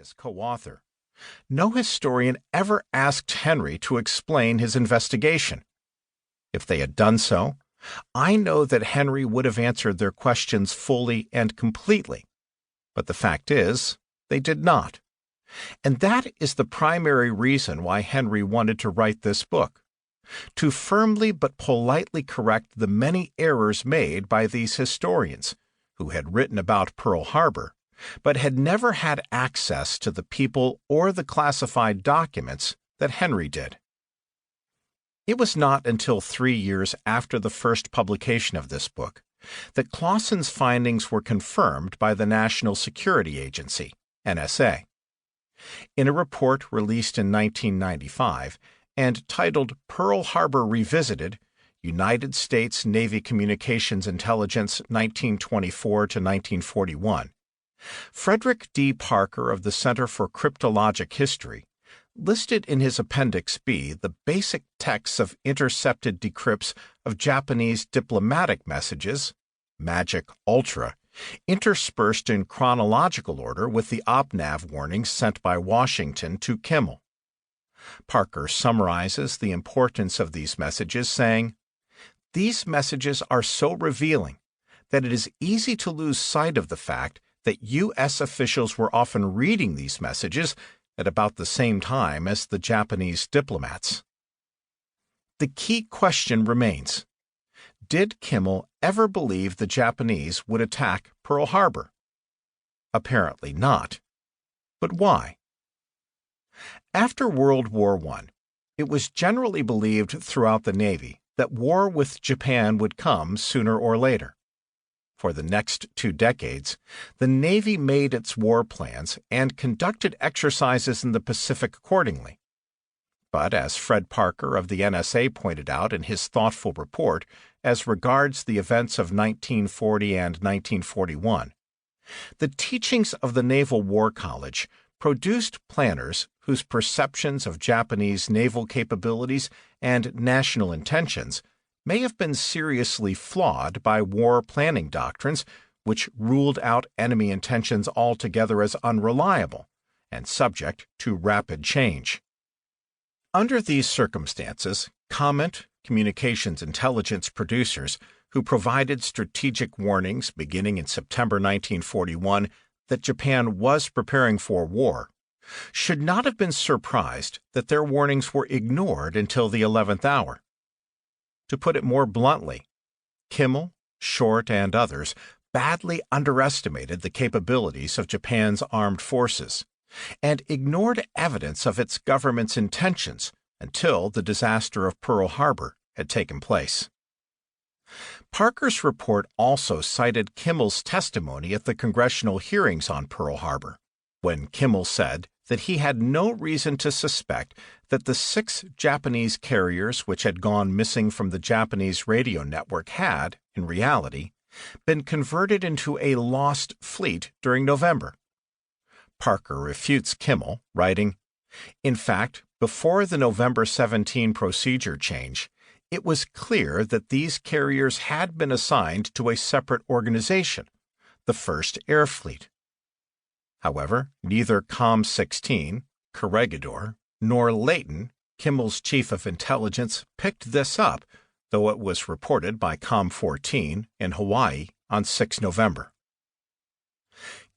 his co-author, no historian ever asked Henry to explain his investigation. If they had done so, I know that Henry would have answered their questions fully and completely. But the fact is, they did not. And that is the primary reason why Henry wanted to write this book, to firmly but politely correct the many errors made by these historians, who had written about Pearl Harbor, but had never had access to the people or the classified documents that Henry did. It was not until 3 years after the first publication of this book that Clausen's findings were confirmed by the National Security Agency, NSA. In a report released in 1995 and titled Pearl Harbor Revisited, United States Navy Communications Intelligence 1924 to 1941, Frederick D. Parker of the Center for Cryptologic History listed in his Appendix B the basic texts of intercepted decrypts of Japanese diplomatic messages, Magic Ultra, interspersed in chronological order with the OPNAV warnings sent by Washington to Kimmel. Parker summarizes the importance of these messages, saying, "These messages are so revealing that it is easy to lose sight of the fact that U.S. officials were often reading these messages at about the same time as the Japanese diplomats." The key question remains: did Kimmel ever believe the Japanese would attack Pearl Harbor? Apparently not. But why? After World War I, it was generally believed throughout the Navy that war with Japan would come sooner or later. For the next 2 decades, the Navy made its war plans and conducted exercises in the Pacific accordingly. But as Fred Parker of the NSA pointed out in his thoughtful report as regards the events of 1940 and 1941, the teachings of the Naval War College produced planners whose perceptions of Japanese naval capabilities and national intentions may have been seriously flawed by war planning doctrines which ruled out enemy intentions altogether as unreliable and subject to rapid change. Under these circumstances, communications intelligence producers who provided strategic warnings beginning in September 1941 that Japan was preparing for war should not have been surprised that their warnings were ignored until the 11th hour. To put it more bluntly, Kimmel, Short, and others badly underestimated the capabilities of Japan's armed forces and ignored evidence of its government's intentions until the disaster of Pearl Harbor had taken place. Parker's report also cited Kimmel's testimony at the congressional hearings on Pearl Harbor, when Kimmel said that he had no reason to suspect that the 6 Japanese carriers which had gone missing from the Japanese radio network had, in reality, been converted into a lost fleet during November. Parker refutes Kimmel, writing, "In fact, before the November 17 procedure change, it was clear that these carriers had been assigned to a separate organization, the 1st Air Fleet." However, neither Com-16, Corregidor, nor Layton, Kimmel's chief of intelligence, picked this up, though it was reported by Com-14 in Hawaii on 6 November.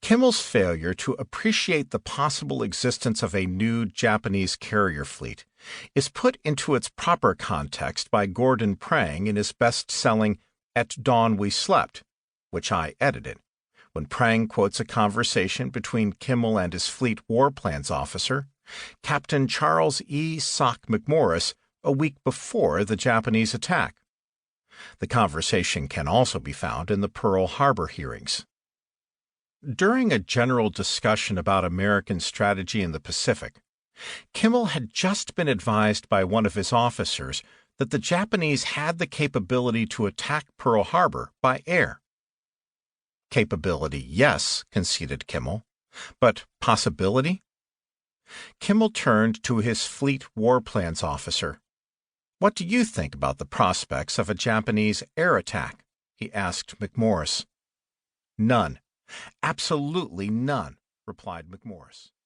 Kimmel's failure to appreciate the possible existence of a new Japanese carrier fleet is put into its proper context by Gordon Prang in his best-selling At Dawn We Slept, which I edited, when Prang quotes a conversation between Kimmel and his Fleet War Plans officer, Captain Charles E. Sock McMorris, a week before the Japanese attack. The conversation can also be found in the Pearl Harbor hearings. During a general discussion about American strategy in the Pacific, Kimmel had just been advised by one of his officers that the Japanese had the capability to attack Pearl Harbor by air. Capability, yes, conceded Kimmel, but possibility? Kimmel turned to his Fleet War Plans officer. "What do you think about the prospects of a Japanese air attack?" he asked McMorris. "None. Absolutely none," replied McMorris.